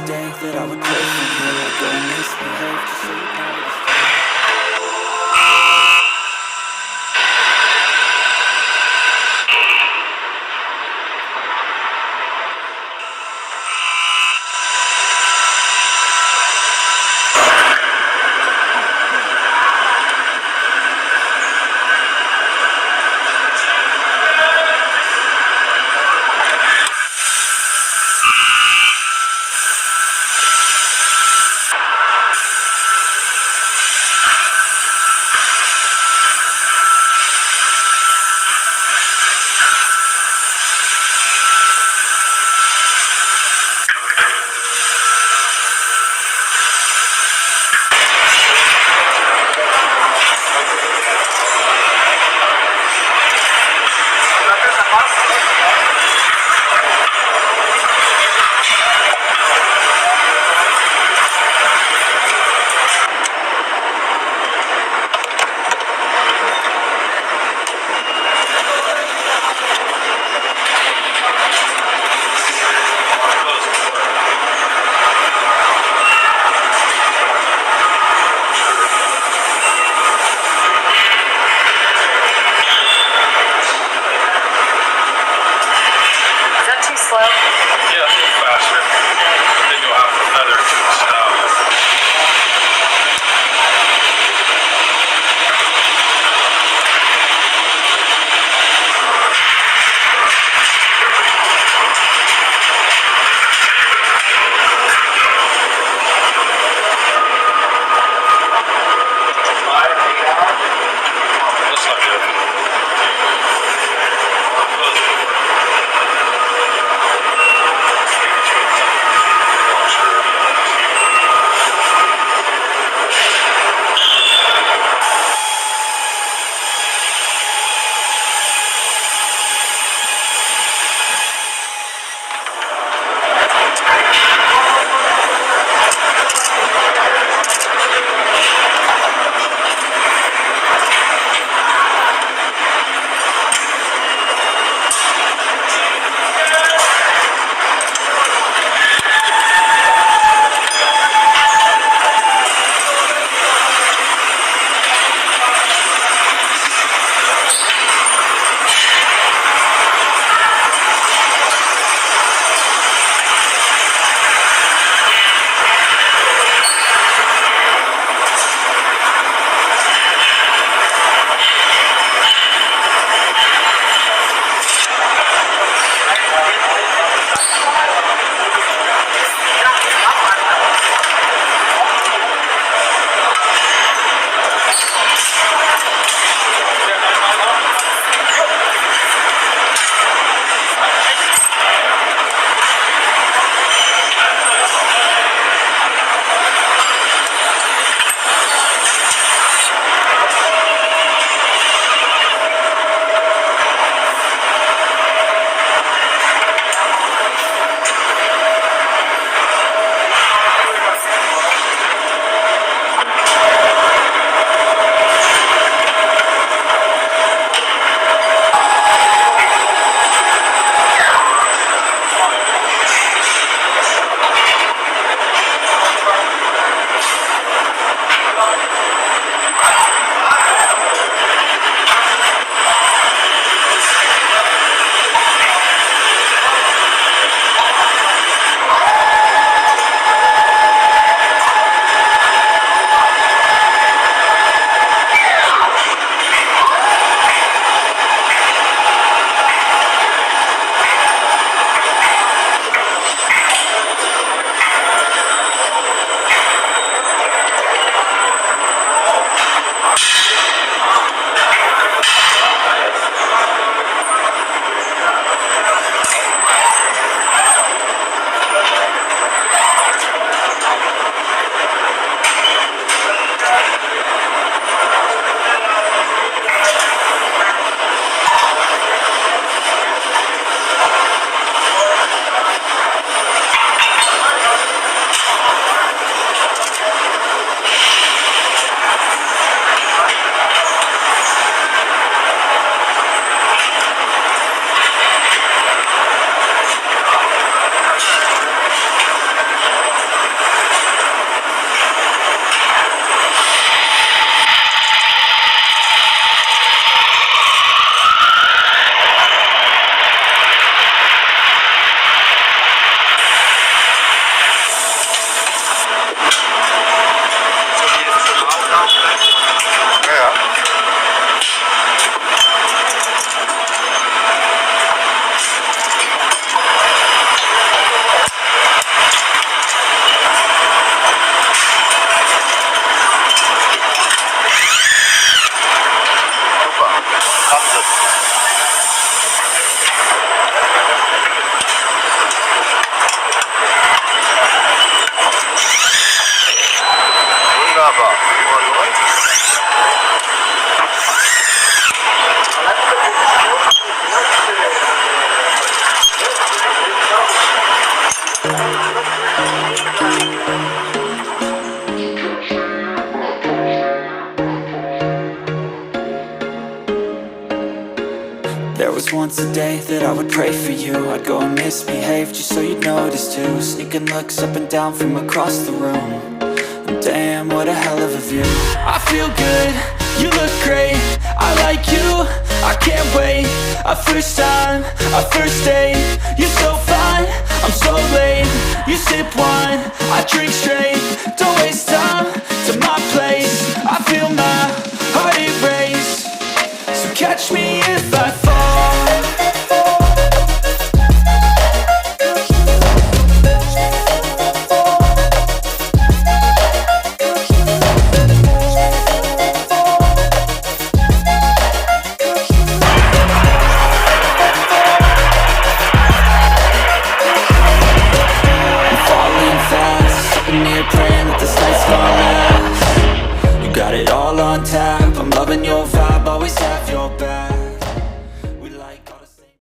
day that I would take from here. I go and misbehave just so you know it's was once a day that I would pray for you. I'd go and misbehave just so you'd notice too. Sneaking looks up and down from across the room. And damn, what a hell of a view. I feel good, you look great, I like you, I can't wait. A first time, a first date, you're so fine, I'm so late. You sip wine, I drink straight, don't waste time to my place. I feel my heart erase, so catch me if I fall. Praying that this night's gonna last. You got it all on tap, I'm loving your vibe, always have your back.